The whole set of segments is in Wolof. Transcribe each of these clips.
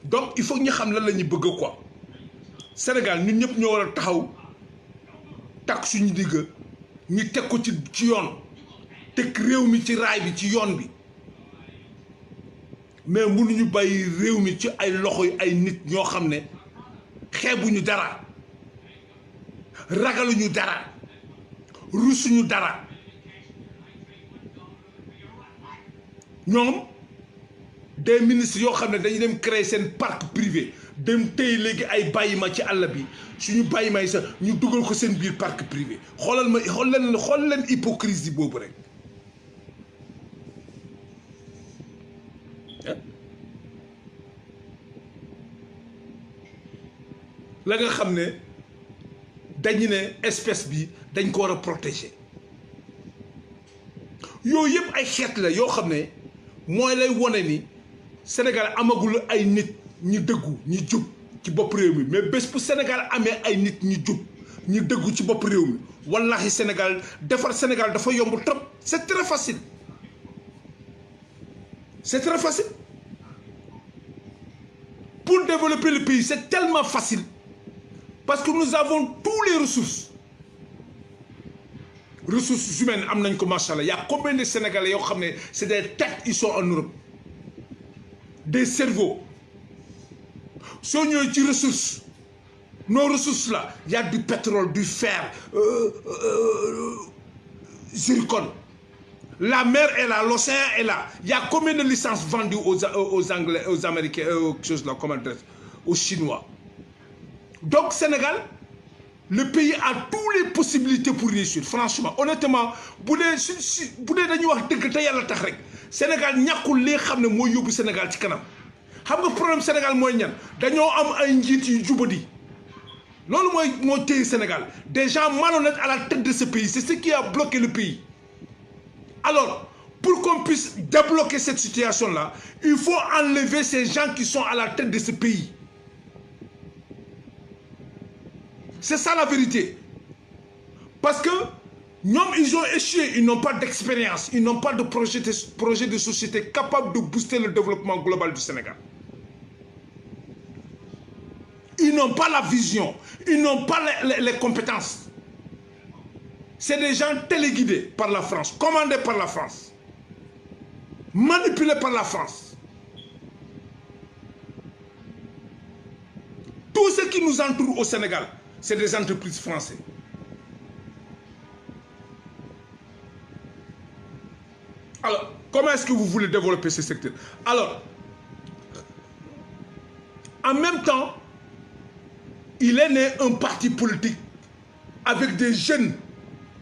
donc il faut que ñu xam lan la ñu bëgg quoi Sénégal ñun ñëpp ñoo war a taxaw takk suñu digg ñu teg ko ci yoon teg réew mi ci raay bi ci yoon bi mais mënuñu bàyyi réew mi ci ay loxo yi ay nit ñoo xam ne xeebuñu dara ragaluñu dara rusuñu dara ñoom des ministres yoo xam ne dañu dem créer seen parc privé dem tey léegi ay bàyyima ci àll bi suñu bàyyima yi sax ñu dugal ko seen biir parc privé xool leen hypocrisie boobu rek la nga xam ne dañu ne espèce bi dañ ko war a protéger yooyu yëpp ay xeet la yoo xam ne mooy lay wone ni Sénégal amagul ay nit ñi dëggu ñi jub ci bopp réew mi mais bés bu Sénégal amee ay nit ñi jub ñi dëggu ci bopp réew mi wallahi Sénégal defar Sénégal dafa yomb trop c'est très facile c'est très facile pour développer le pays c'est tellement facile parce que nous avons tous les ressources humaines am nañ ko machallah y a combien de Sénégalais yoo xam ne c'est des têtes ils sont en Europe des cerveaux soo ñëwee ci ressources nos ressources là y a du pétrole du fer zircon la mer est là l'océan est là y a combien de licences vendues aux Anglais aux Américains aux Chinois donc Sénégal le pays a toutes les possibilités pour réussir franchement honnêtement bu dee dañuy wax dëgg te yàlla tax rek Sénégal ñàkkul li xam ne mooy yóbbu Sénégal ci kanam xam nga problème Sénégal mooy ñan dañoo am ay njiit yu jubadi loolu moo téye Sénégal des gens malhonnêtes à la tête de ce pays c'est ce qui a bloqué le pays alors pour qu'on puisse débloquer cette situation-là il faut enlever ces gens qui sont à la tête de ce pays. C'est ça la vérité. Parce que ñoom ils ont échoué, ils n'ont pas d'expérience, ils n'ont pas de projet de société capable de booster le développement global du Sénégal. Ils n'ont pas la vision, ils n'ont pas les compétences. C'est des gens téléguidés par la France, commandés par la France, manipulés par la France. Tout ce qui nous entoure au Sénégal, c'est des entreprises françaises. Alors, comment est-ce que vous voulez développer ce secteur? Alors, en même temps, il est né un parti politique avec des jeunes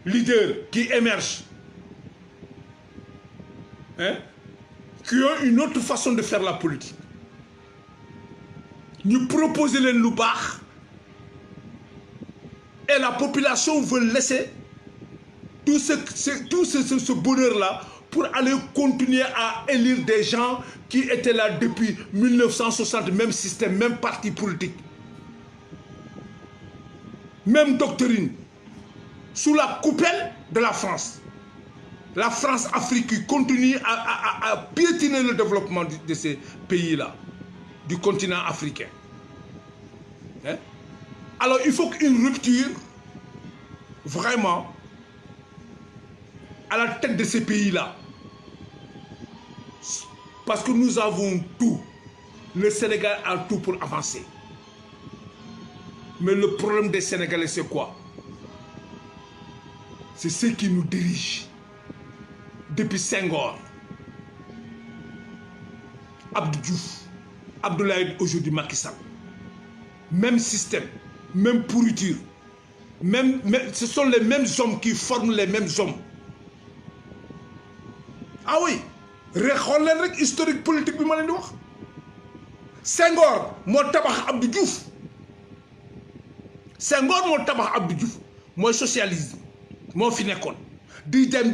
leaders qui émergent, qui ont une autre façon de faire la politique. Nous proposons les loupards et la population veut laisser tout ce bonheur-là pour aller continuer à élire des gens qui étaient là depuis 1960, même système, même parti politique, même doctrine, sous la coupelle de la France. La France-Afrique qui continue à piétiner le développement de ces pays-là, du continent africain. Alors il faut qu'une rupture, vraiment, à la tête de ces pays-là. Parce que nous avons tout. Le Sénégal a tout pour avancer. Mais le problème des Sénégalais, c'est quoi? C'est ceux qui nous dirigent. Depuis Senghor, Abdou Diouf, Abdoulaye, aujourd'hui Macky Sall. Même système, même pourriture. Ce sont les mêmes hommes qui forment les mêmes hommes. Ah oui, xool leen rek historique politique bi ma leen di wax. Senghor moo tabax Abdou Diouf. Senghor moo tabax Abdou Diouf mooy socialisme moo fi nekkoon. di dem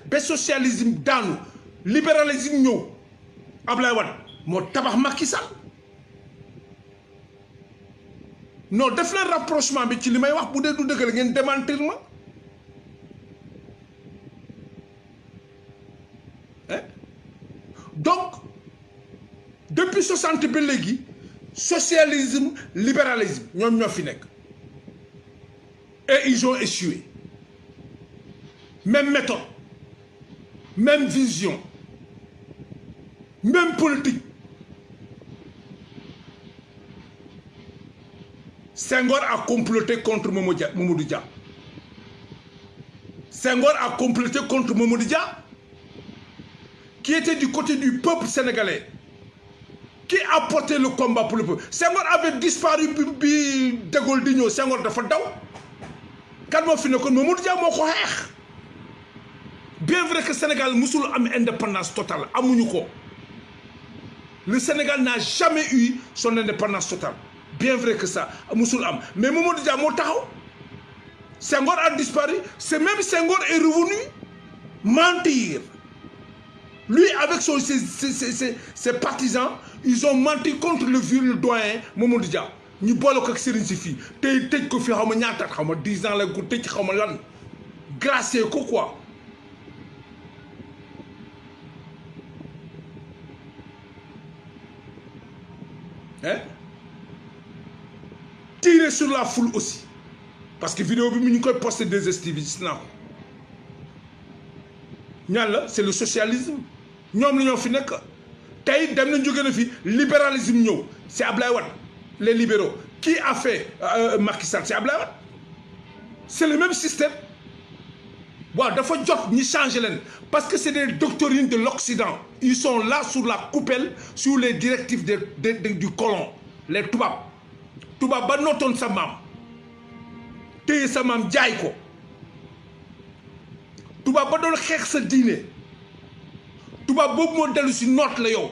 ba socialisme daanu libéralisme ñëw Ablaye Wade moo tabax Macky Sall. Non def leen rapprochement bi ci li may wax bu dee du dëgg la ngeen démentir ma. Donc depuis 60 ba léegi socialisme libéralisme ñoom ñoo fi nekk et ils ont échoué même méthode même vision même politique. Senghor a comploté contre Mamadou Dia. Senghor a comploté contre Mamadou Dia, qui était du côté du peuple sénégalais, qui a porté le combat pour le peuple. Senghor avait disparu bi De Gaulle di ñëw Senghor dafa daw. Kan moo fi nekkoon Mamadou Dia moo ko xeex. Bien vrai que Sénégal musul am indépendance totale amuñu ko. Le Sénégal n'a jamais eu son indépendance totale. Bien vrai que ça, musul am. Mais Mamadou Dia moo taxaw. Senghor a disparu. C'est même Senghor est revenu mentir. Lui, avec ses partisans, ils ont menti contre le vieux doyen Mamadou Dia. Ñu boole ko ak Serigne si fii tey tëj ko fi xaw ma ñaataat xaw ma 10 ans la ko tëj xaw ma lan gracier ko quoi. Hein? Tirer sur la foule aussi. Parce que vidéo bi mu ñu koy posté des STV gis naa ko. ñaan la c'est le socialisme. ñoom la ñoo fi nekk. tey dem nañ jóge na fi libéralisme ñëw. C'est Ablaye Wade. Les libéraux. Qui a fait Macky Sall? C'est Ablaye Wade. C'est le même système. Waaw dafa jot ñi changer leen. Parce que c'est des doctrines de l'Occident. Ils sont là sous la coupelle, sous les directives du colon. Les tubaab. Tubaab ba nootoon sa maam. téye sa maam jaay ko. tubaab ba doon xeex sa diine. tubaab boobu moo dellu si noot la yow.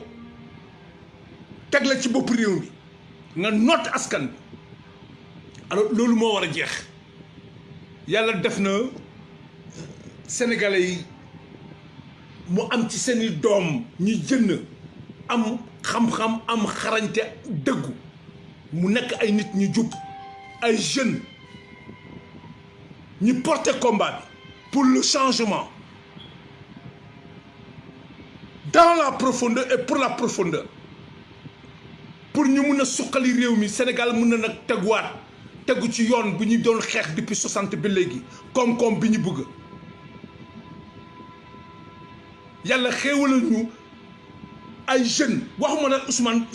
teg la ci bopp réew mi. nga noot askan bi. alors loolu moo war a jeex. yàlla def na sénégalais yi mu am ci seeni doom ñi jënd am xam-xam am xarañte dëggu mu nekk ay nit ñu jub ay jeunes ñu porter combat bi pour le changement dans la profondeur et pour la profondeur pour ñu mun a suqali réew mi Sénégal mun na nag teguwaat tegu ci yoon bu ñu doon xeex depuis 60 ba léegi koom-koom bi ñu bëgg yàlla xéewalal ñu ay jeunes waxuma na Ousmane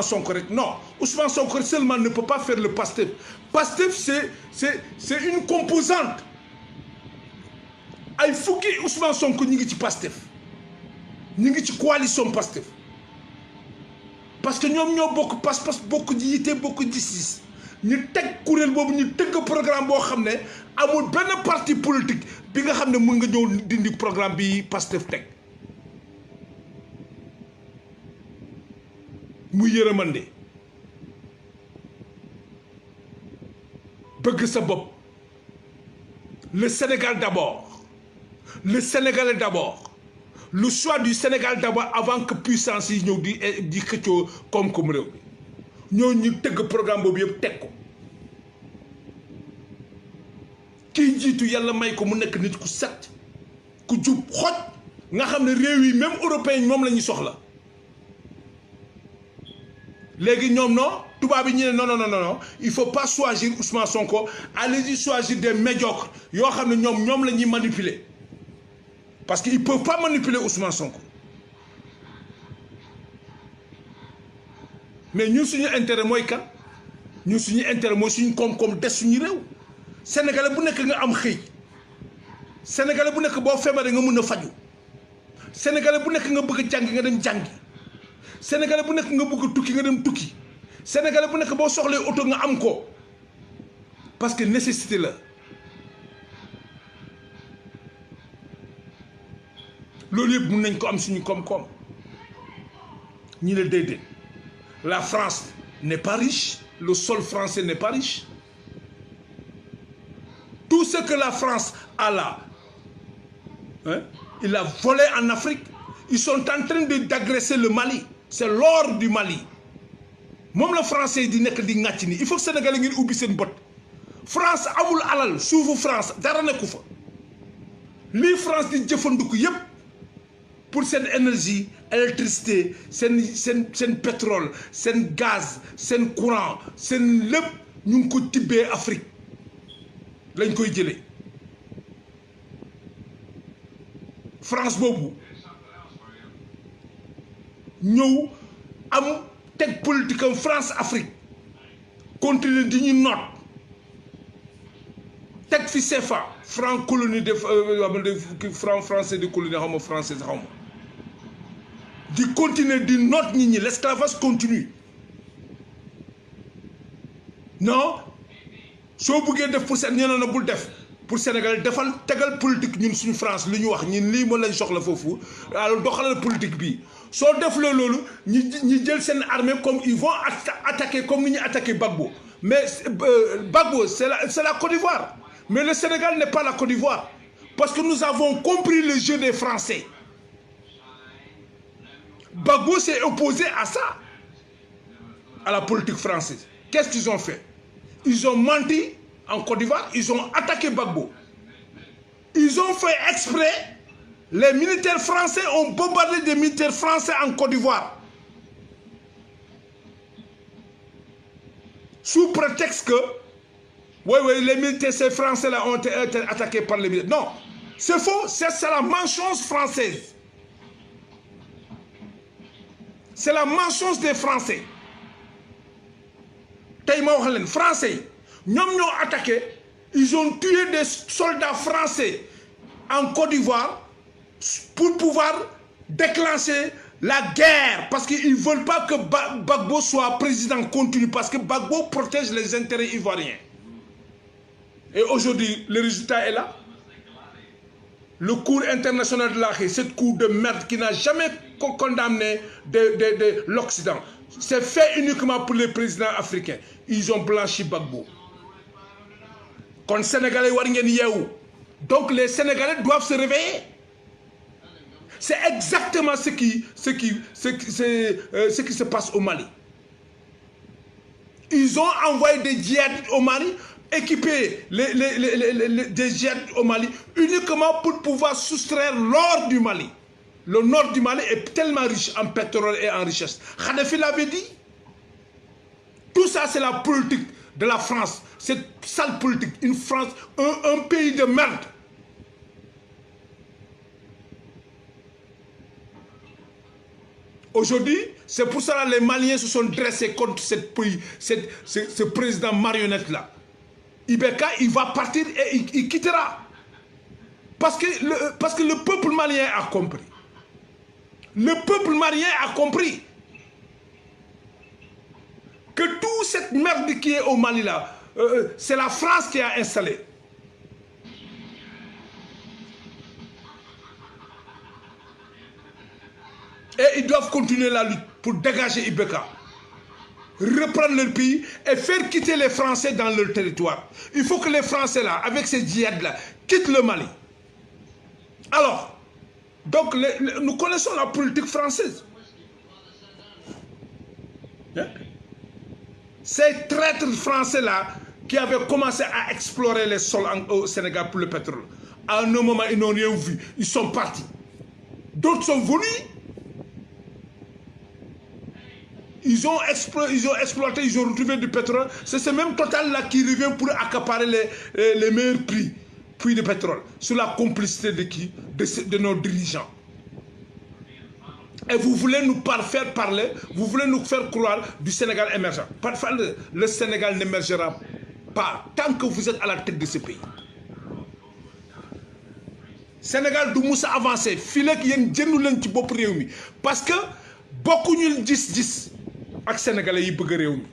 Sonko rek non Ousmane Sonko seulement ne peut pas faire le Pastef. Pastef c'est une composante ay fukki Ousmane Sonko ñi ngi ci Pastef ñi ngi ci coalition Pastef parce que ñoom ñoo bokk pas-pas bokk ji yite bokk gis-gis ñu teg kuréel boobu ñu tëgg programme boo xam ne amul benn parti politique bi nga xam ne mun nga ñëw dindi programme bi Pastef teg mu yërëmande bëgg sa bopp le Sénégal d'abord le Sénégalais d'abord le choix du Sénégal d'abord avant que puissance yi ñëw di xëccoo koom-koom réew bi ñoo ñu tëgg programme boobu yëpp teg ko kiy jiitu yàlla may ko mu nekk nit ku set ku jub xoj nga xam ne réew yi même européen moom la ñuy soxla léegi ñoom non tubaab yi ñu ne non il faut pas choisir Ousmane Sonko allez-y choisir des médiocres yoo xam ne ñoom la ñuy manipuler parce que ils peuvent pas manipuler Ousmane Sonko mais ñun suñu intérêt mooy kan ñun suñu intérêt mooy suñu koom-koom des suñu réew sénégalais bu nekk nga am xëy sénégalais bu nekk boo feebaree nga mun a faju sénégalais bu nekk nga bëgg a jàngi nga dem jàngi sénégalais bu nekk nga bëgg a tukki nga dem tukki sénégalais bu nekk boo soxlee oto nga am ko parce que nécessité la loolu yëpp mun nañ ko am suñu koom-koom ñi ne déedéet la France n'est pas riche le sol français n'est pas riche tout ce que la France a là hein, il a volé en Afrique ils sont en train d'agresser le Mali c'est l'or du Mali moom la français di nekk di ŋàcc ni il faut que sénégalais ngeen ubbi seen bët France amul alal suufu France dara nekku fa lii France di jëfandiku yépp pour cette énergie électricité sen pétrole sen gaz sen courant sen lépp ñu ngi ko tibbee Afrique lañ koy jëlee France boobu ñëw am teg politique am France Afrique continue di ñu noot teg fi CFA franc colonie de franc français de colonie xaw ma français xaw ma di continuer di noot nit ñi l'esclavage continue non soo buggee def pour seen ñeneen na bul def pour Sénégal defal tegal politique ñun suñu France li ñu wax ñun lii moo lañ soxla foofu alors doxalal politique bi soo def loolu ñi jël seen armée comme ils vont attaquer comme ni ñu attaqué Gbagbo mais Gbagbo c'est la Côte d'Ivoire mais le Sénégal n'est pas la Côte d'Ivoire parce que nous avons compris le jeu des Français. Gbagbo s'est opposé à ça, à la politique française. Qu'est-ce qu'ils ont fait? Ils ont menti en Côte d'Ivoire, ils ont attaqué Gbagbo. Ils ont fait exprès, les militaires français ont bombardé des militaires français en Côte d'Ivoire. Sous prétexte que, oui, les militaires français-là ont été attaqués par les militaires. Non, c'est faux, c'est la manchance française. C'est la manchance des Français. Les Français, ils ont attaqué, ils ont tué des soldats français en Côte d'Ivoire pour pouvoir déclencher la guerre. Parce qu'ils ne veulent pas que Gbagbo soit président continu, parce que Gbagbo protège les intérêts ivoiriens. Et aujourd'hui, le résultat est là. Le cours international de l'Arrêt, cette cour de merde qui n'a jamais condamné de l'Occident, c'est fait uniquement pour les présidents africains. Ils ont blanchi Gbagbo. Quand Sénégalais donc les Sénégalais doivent se réveiller. C'est exactement ce qui se passe au Mali. Ils ont envoyé des djihadistes au Mali, équiper des djihadistes au Mali uniquement pour pouvoir soustraire l'or du Mali. Le nord du Mali est tellement riche en pétrole et en richesse. Kadhafi l'avait dit. Tout ça, c'est la politique de la France. Cette sale politique. Une France, un pays de merde. Aujourd'hui, c'est pour ça que les Maliens se sont dressés contre ce président marionnette-là. Ibeka, il va partir et il quittera. Parce que le peuple malien a compris. Le peuple malien a compris que toute cette merde qui est au Mali là, c'est la France qui a installé. Et ils doivent continuer la lutte pour dégager Ibeka, reprendre leur pays et faire quitter les Français dans leur territoire. Il faut que les Français là, avec ces djihad là, quittent le Mali. Alors, donc nous connaissons la politique française. Hein? Ces traîtres français là qui avaient commencé à explorer les sols au Sénégal pour le pétrole. À un moment, ils n'ont rien vu. Ils sont partis. D'autres sont venus. Ils ont exploité, ils ont retrouvé du pétrole. C'est ce même Total là qui revient pour accaparer les meilleurs prix de pétrole. Sous la complicité de qui? De nos dirigeants. Et vous voulez nous faire parler, vous voulez nous faire croire du Sénégal émergent. Le Sénégal n'émergera pas tant que vous êtes à la tête de ce pays. Sénégal du Moussa avancé. Filek yen djenu len ci bop réew mi parce que bokku ñu gis-gis ak sénégalais yi bëgg réew mi.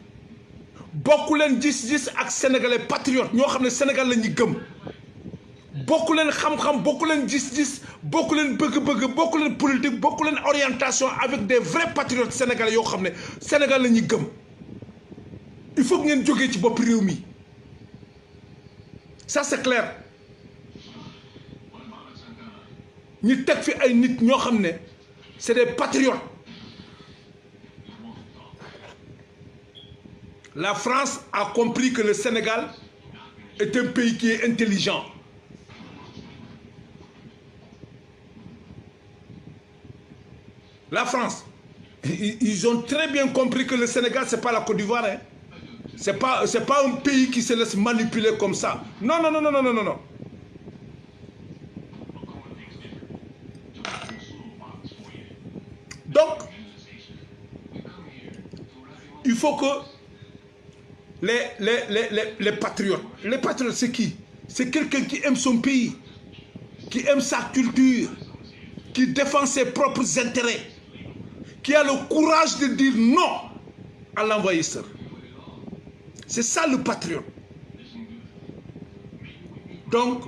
Bokku len gis-gis ak sénégalais patriote ñoo xamné Sénégal lañu gëm. Bokku len xam-xam, bokku len gis-gis, bokku len bëgg-bëgg, bokku len politique, bokku len orientation avec des vrais patriotes sénégalais yoo xamné Sénégal lañu gëm. Il faut que ngeen joggé ci bop réew mi. Ça c'est clair. Ñi tek fi ay nit ñoo xamné c'est des patriotes. La France a compris que le Sénégal est un pays qui est intelligent. La France, ils ont très bien compris que le Sénégal, ce n'est pas la Côte d'Ivoire. Hein. Ce n'est pas un pays qui se laisse manipuler comme ça. Non, non, non, non, non, non, non. Donc, il faut que les patriotes c'est qui? C'est quelqu'un qui aime son pays, qui aime sa culture, qui défend ses propres intérêts, qui a le courage de dire non à l'envahisseur. C'est ça le patriote. Donc,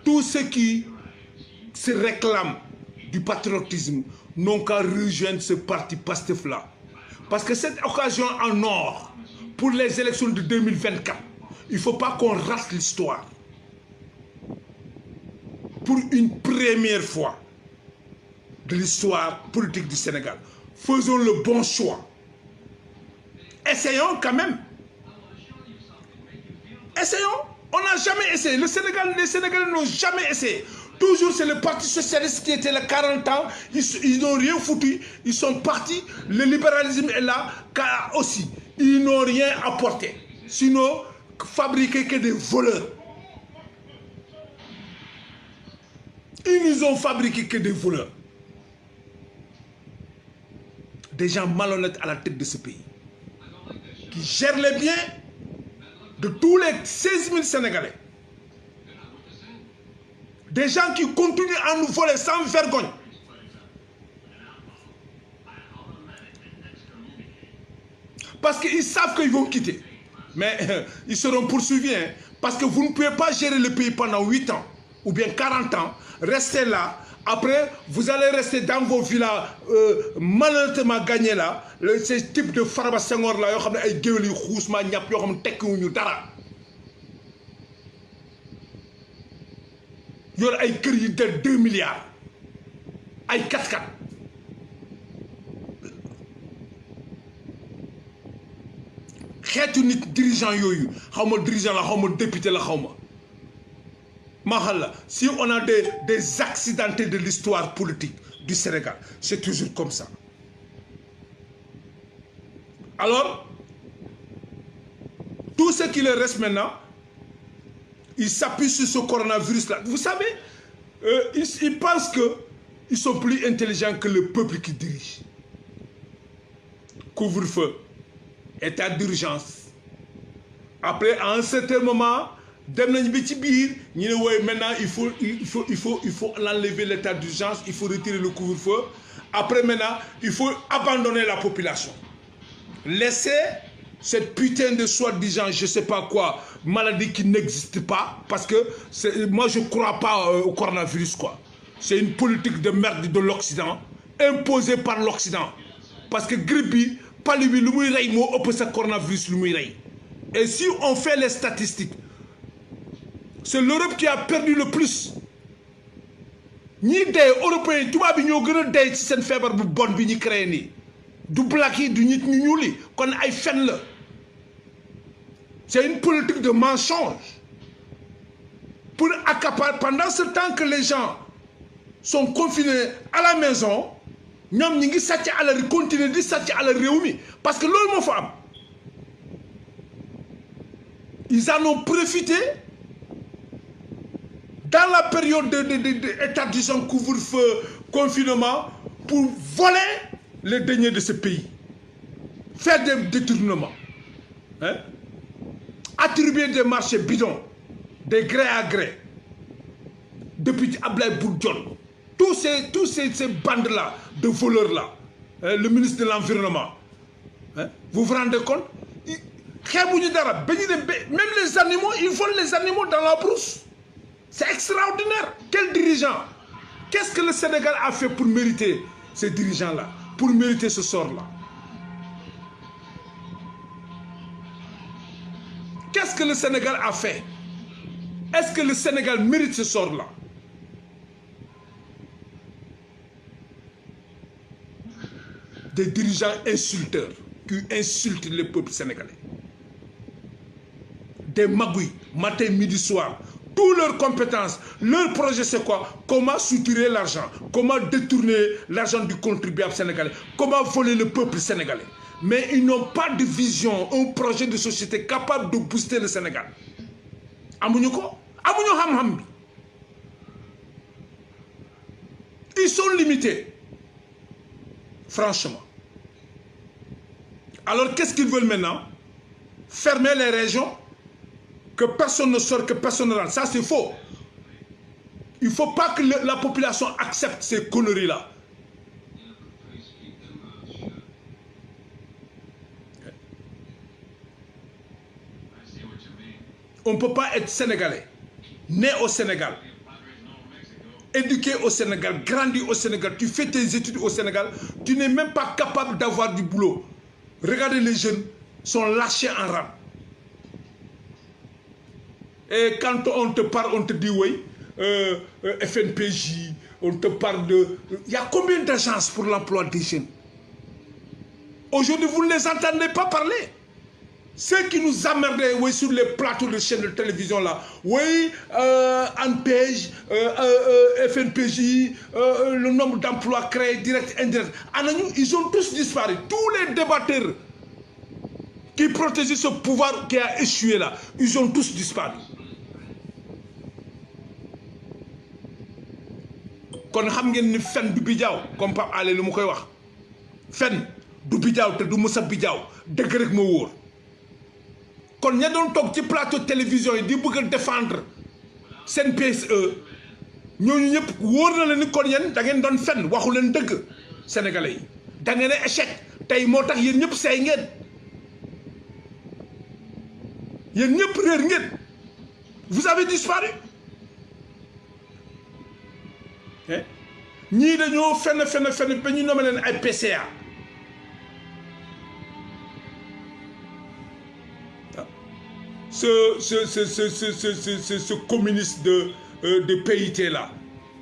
tous ceux qui se réclament du patriotisme n'ont qu'à rejoindre ce parti PASTEF-là. Parce que cette occasion en or, pour les élections de 2024, il ne faut pas qu'on rate l'histoire. Pour une première fois de l'histoire politique du Sénégal, faisons le bon choix. Essayons quand même. Essayons. On n'a jamais essayé. Les Sénégalais n'ont jamais essayé. Toujours c'est le Parti Socialiste qui était là 40 ans. Ils n'ont rien foutu. Ils sont partis. Le libéralisme est là aussi. Ils n'ont rien apporté. Sinon, fabriquer que des voleurs. Ils nous ont fabriqué que des voleurs. Des gens malhonnêtes à la tête de ce pays. Qui gèrent les biens de tous les 16 000 Sénégalais. Des gens qui continuent à nous voler sans vergogne. Parce qu'ils savent qu'ils vont quitter. Mais ils seront poursuivis. Hein, parce que vous ne pouvez pas gérer le pays pendant 8 ans ou bien 40 ans. Restez là. Après, vous allez rester dans vos villas malheureusement gagnés là. Ce type de Farba Senghor là, vous savez, ay géwél yu xuus ma ñap yo xam tekkiwuñu dara. Yor ay kër yi de 2 milliards. Ay 4x4. Xeetu nit dirigeant yooyu, xawma dirigeant la, xawma député la, xawma. Mahalla, si on a des accidentés de l'histoire politique du Sénégal, c'est toujours comme ça. Alors, tout ce qui leur reste maintenant, ils s'appuient sur ce coronavirus-là. Vous savez, ils pensent qu'ils sont plus intelligents que le peuple qui dirige. Couvre-feu, état d'urgence. Après, à un certain moment, maintenant il faut enlever l'état d'urgence, il faut retirer le couvre-feu. Après maintenant, il faut abandonner la population. Laisser cette putain de soi-disant, je ne sais pas quoi, maladie qui n'existe pas, parce que moi je ne crois pas au coronavirus, quoi. C'est une politique de merde de l'Occident, imposée par l'Occident. Parce que grippe, pas lui, le coronavirus, et si on fait les statistiques, c'est l'Europe qui a perdu le plus. Ni des Européens, tout va bien, nous avons des fèvre bu bon bi ñu créé ni. Du black yi, du nit ñu ñuul yi, kon ay fen la. C'est une politique de mensonge. Pour accaparer, pendant ce temps que les gens sont confinés à la maison, ñom ñi ngi sàcc à la continuer di sàcc à la réew mi parce que loolu moo fa am. Ils en ont profité. Dans la période d'état d'urgence, couvre-feu, confinement, pour voler les deniers de ce pays. Faire des détournements. Hein? Attribuer des marchés bidons, des gré à gré. Depuis Ablaye Bourdion. Tous ces bandes-là, de voleurs-là. Hein? Le ministre de l'Environnement. Hein? Vous vous rendez compte? Même les animaux, ils volent les animaux dans la brousse. C'est extraordinaire. Quel dirigeant? Qu'est-ce que le Sénégal a fait pour mériter ces dirigeants-là? Pour mériter ce sort-là? Qu'est-ce que le Sénégal a fait? Est-ce que le Sénégal mérite ce sort-là? Des dirigeants insulteurs qui insultent le peuple sénégalais. Des magouilles, matin, midi, soir. toutes leurs compétences, leur projet c'est quoi? Comment soutirer l'argent, comment détourner l'argent du contribuable sénégalais, comment voler le peuple sénégalais. Mais ils n'ont pas de vision, un projet de société capable de booster le Sénégal. Ils sont limités, franchement. Alors qu'est-ce qu'ils veulent maintenant? Fermer les régions, que personne ne sort, que personne ne rentre. Ça c'est faux. Il ne faut pas que la population accepte ces conneries-là. On ne peut pas être sénégalais, né au Sénégal, éduqué au Sénégal, grandi au Sénégal, tu fais tes études au Sénégal, tu n'es même pas capable d'avoir du boulot. Regardez, les jeunes sont lâchés en rame. Et quand on te parle, on te dit oui, FNPJ, on te parle de... Il y a combien d'agences pour l'emploi des jeunes? Aujourd'hui, vous ne les entendez pas parler. Ceux qui nous emmerdaient oui, sur les plateaux de chaînes de télévision là, oui, ANPEJ, FNPJ, le nombre d'emplois créés, direct, indirect, ils ont tous disparu. Tous les débatteurs qui protégeaient ce pouvoir qui a échoué là, ils ont tous disparu. Kon xam ngeen ni fen du bijaaw comme Pape Alé lu mu koy wax fen du bijaaw te du mësa bijaaw dëgg rek moo wóor. Kon ña doon toog ci plateau télévision yi di bëgg a défendre seen PSE ñooñu ñëpp wóor na leen ni kon yéen da ngeen doon fen waxu leen dëgg sénégalais yi da ngeen a échec tey moo tax yéen ñëpp say ngeen yéen ñëpp réer ngeen vous avez disparu. Ñii dañoo fenn ba ñu nommé leen ay PCA ce communiste de PIT là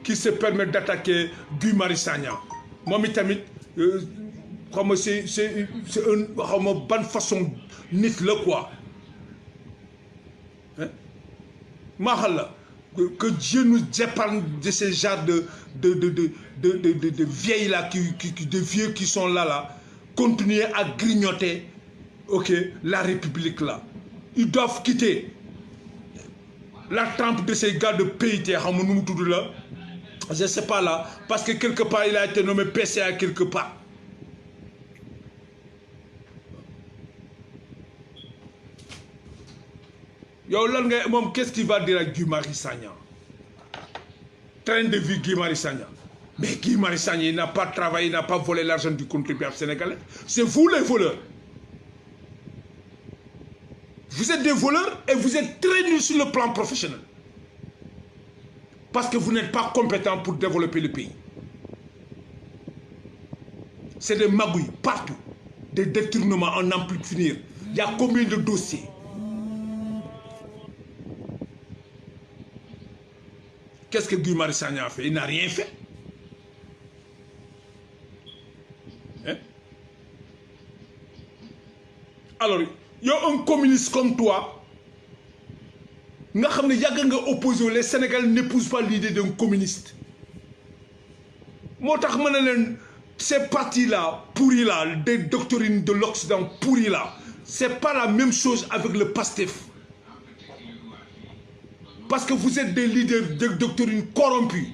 qui se permet d'attaquer Guy Marius Sagna moom itamit comme c'est un xawma ban façon nit la quoi maaxal la que Dieu nous épargne de ces genres de vieilles là, de vieux qui sont là, continuer à grignoter la République là. Ils doivent quitter la trempe de ces gars de PIT, je ne sais pas là, parce que quelque part il a été nommé PCA quelque part. Qu'est-ce qu'il va dire à Guy Marius Sagna? Train de vie Guy Marius Sagna. Mais Guy Marius Sagna, il n'a pas travaillé, il n'a pas volé l'argent du contribuable sénégalais. C'est vous les voleurs. Vous êtes des voleurs et vous êtes très nuls sur le plan professionnel. Parce que vous n'êtes pas compétents pour développer le pays. C'est des magouilles partout. Des détournements en n'en plus finir. Il y a combien de dossiers? Qu'est-ce que Guy Marius Sagna a fait? Il n'a rien fait. Hein? Alors, il y a un communiste comme toi. Les Sénégalais n'épousent pas l'idée d'un communiste. Ces partis-là, pourris là, des doctrines de l'Occident pourris là, c'est pas la même chose avec le PASTEF. Parce que vous êtes des leaders de doctrines corrompues.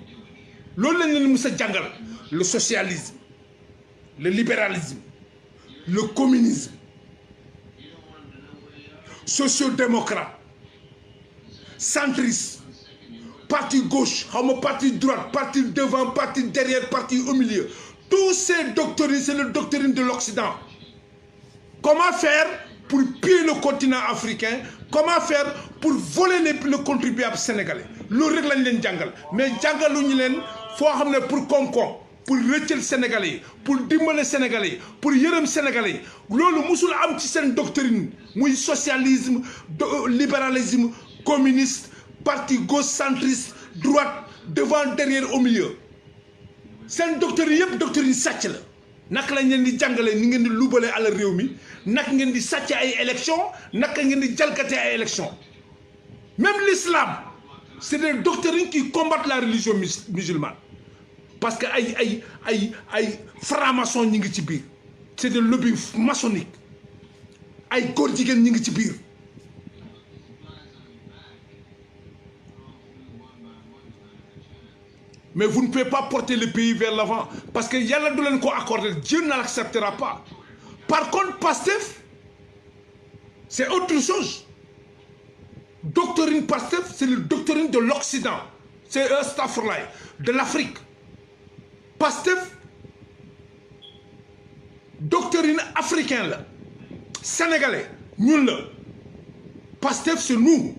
Le socialisme, le libéralisme, le communisme, sociodémocrate, centriste, parti gauche, parti droite, parti devant, parti derrière, parti au milieu. Tous ces doctrines, c'est la doctrine de l'Occident. Comment faire pour piller le continent africain? Comment faire pour voler le contribuable sénégalais? Mais pour concon, pour retirer le Sénégalais, pour dimbaler le Sénégalais, pour yérer le Sénégalais. Lolo musul am ci sen doctrine, muy socialisme, libéralisme, communiste, parti gauche centriste, droite, devant, derrière, au milieu. Sen doctrine yépp doctrine sàcc la. Nak lañ leen di jàngale ni ngeen di lubalé ala réew mi, nak ngeen di sàcc ay élection, nak ngeen di jalkate ay élection. Même l'islam c'est des doctrines qui combattent la religion musulmane parce que ay franc-maçon ñi ngi ci biir c'est des lobbies maçonniques ay góor jigéen ñi ngi ci biir mais vous ne pouvez pas porter le pays vers l'avant parce que yàlla du leen ko accorder, Dieu ne l'acceptera pas. Par contre Pastef c'est autre chose. Doctrine Pastef c'est la doctrine de l'Occident, c'est Astaghfirullah, de l'Afrique. Pastef doctrine africaine la, sénégalais ñun la. Pastef c'est nous.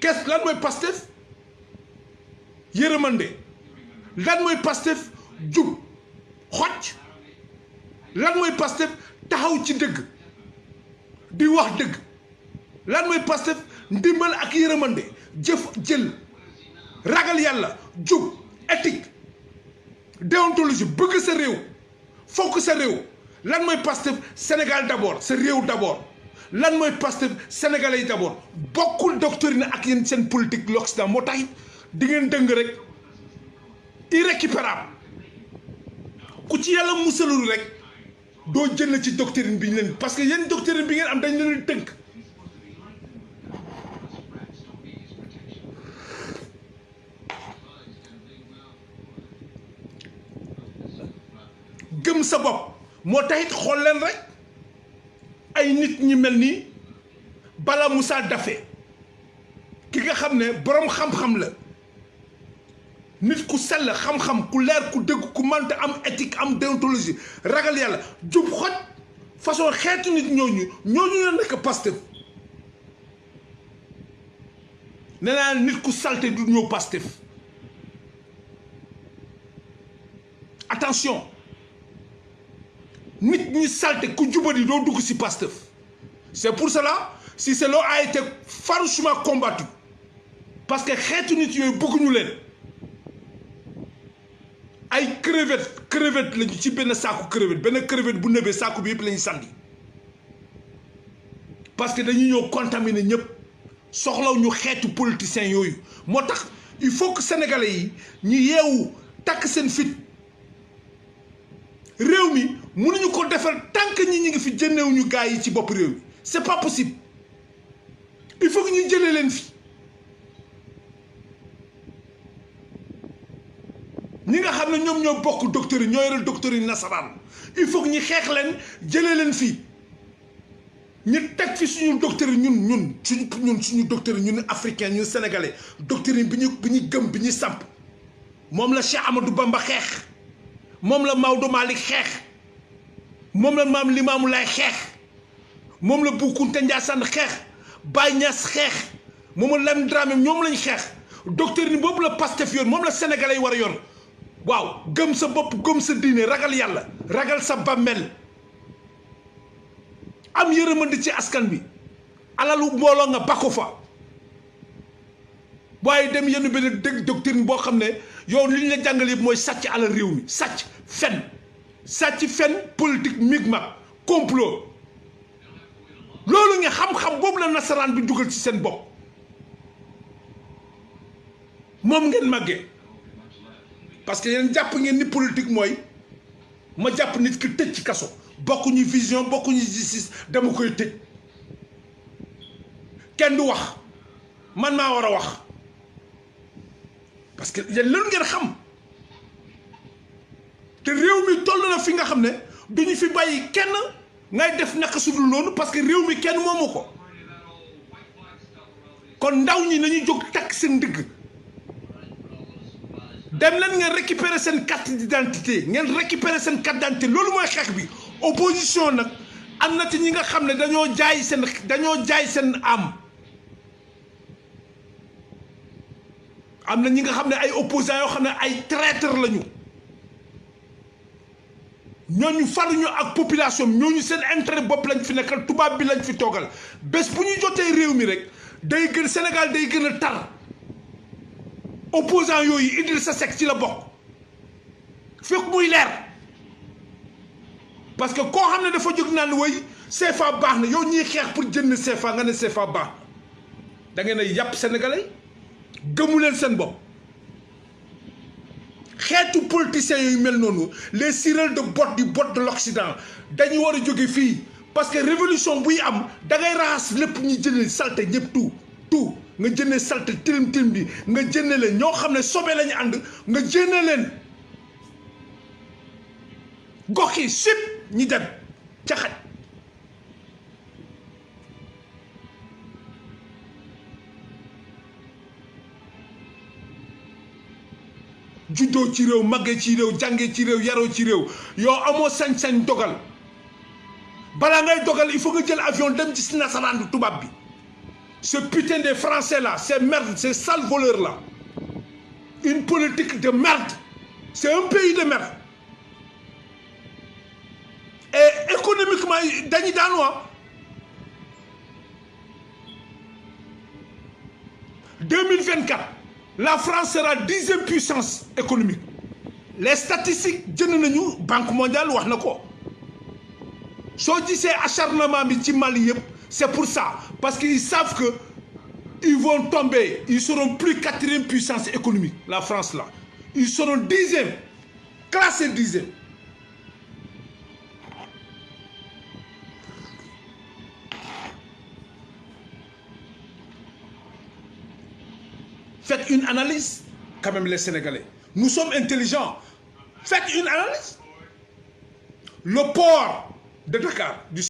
Qu'est-ce que lan mooy Pastef? Yërmande. Lan mooy Pastef? Jub xocc. Lan mooy Pastef? Taxaw ci dëgg di wax dëgg. Lan mooy Pastef? Ndimbal ak yërmande, jëf jël, ragal yàlla, jub, éthique, déontologie, bëgg sa réew, fokk sa réew. Lan mooy Pastef? Sénégal d'abord, sa réew d'abord. Lan mooy Pastef? Sénégalais d'abord. Bokkul doctrine ak yéen seen politique l'Occident moo tax di ngeen dëng rek irrécupérable. Ku ci yàlla musalul rek doo jël ci doctrine bi ñu leen parce que yéen doctrine bi ngeen am dañ leen tënk. Gëm sa bopp moo taxit xool leen rek ay nit ñi mel ni Bala Moussa Daffé ki nga xam ne boroom xam-xam la nit ku sell xam-xam ku leer ku dëgg ku mante am éthique am déontologie ragal yàlla jub xoj façon xeetu nit ñooñu la nekk Pastef. nee naa nit ku salte du ñëw Pastef. attention nit ñi salte ku jubadi doo dugg ci Pastef. c'est pour cela Cissé Lo a été farouchement combattu parce que xeetu nit yooyu bëgguñu leen. ay crevette lañu ci benn saaku crevette bu nëbee saaku bi yëpp lañu sànni parce que dañuy ñëw contaminer ñëpp soxlaw ñu xeetu politiciens yooyu moo tax il faut que sénégalais yi ñu yeewu takk seen fit réew mi mënuñu ko defal tant que ñi ngi fi jënneewuñu gars yi ci bopp réew mi c'est pas possible il faut que ñu jëlee leen fi ñi nga xam ne ñoom ñoo bokk doctrine ñoo yore doctrine nasaraan il faut que ñu xeex leen jëlee leen fii ñu teg fi suñu doctrine ñun suñu doctrine ñun africain ñun sénégalais doctrine bi ñu gëm bi ñu samp moom la Cheikh Amadou Bamba xeex moom la Maodo Malick xeex moom la Maam Limaamu Laay xeex moom la Bou Kounta Ndiassane xeex Baye Niass xeex moom la Lamine Dramé ñoom lañ xeex doctrine boobu la Pastef yoon moom la sénégalais yi war a yoon. waaw gëm sa bopp gëm sa diine ragal yàlla ragal sa bàmmeel am yërëmandi ci askan bi alalu mbooloo nga bakko fa waaye dem yenn benn dëgg doctrine boo xam ne yow li ñu la jàngal yëpp mooy sàcc alal réew mi sàcc fen politique migmac complot loolu nga xam-xam boobu la nasaraan bi dugal ci seen bopp moom ngeen màggee parce que yéen jàpp ngeen ni politique mooy ma jàpp nit ki tëj ci kaso bokkuñu vision bokkuñu justice dama koy tëj kenn du wax man maa war a wax parce que yéen loolu ngeen xam te réew mi toll na fi nga xam ne duñu fi bàyyi kenn ngay def naka su dul noonu parce que réew mi kenn moomu ko kon ndaw ñi nañu jóg takk seen ndigg dem leen ngeen récupérer seen carte d'identité ngeen récupérer seen carte d'identité loolu mooy xeex bi opposition nag am na ci ñi nga xam ne dañoo jaay seen am na ñi nga xam ne ay opposants yoo xam ne ay traître lañu ñooñu faruñu ak population ñooñu seen intérêt bopp lañ fi nekkal tubaab bi lañ fi toogal bés bu ñu jotee réew mi rek day gën Sénégal day gën a tar opposant yooyu Idrissa Seck ci la bokk fekk muy leer parce que koo xam ne dafa jóg naan way CFA baax na yow ñuy xeex pour jënd CFA nga ne CFA baax da ngeen a yàpp sénégalais gëmu leen seen bopp xeetu politiciens yu mel noonu les Cyril de bot du bot de l'Occident dañuy war a jóge fii parce que révolution buy am da ngay raxas lépp ñu jëlee salte ñëpp tout nga jëndee salte tilim bi nga jëndee leen ñoo xam ne sobe lañu ànd nga jëndee leen gox yi sip ñi dem ca xaj juddoo ci réew màggee ci réew jàngee ci réew yaroo ci réew yow amoo sañ-sañ dogal balaa ngay dogal il faut nga jël avion dem ci nasaraan bi tubaab bi ce putain de français là ces merdes ces sales voleurs là une politique de merde c'est un pays de merde et économiquement dañuy daanuwa 2024 la France sera 10e puissance économique les statistiques jënd nañu Banque mondiale wax na ko soo gisee acharnement bi ci Mali yëpp c'est pour ça parce qu'ils savent que ils vont tomber ils seront plus 4e puissance économique la France là ils seront 10e classés 10e. Faites une analyse, quand même les Sénégalais. Nous sommes intelligents. Faites une analyse. Le port de Dakar, du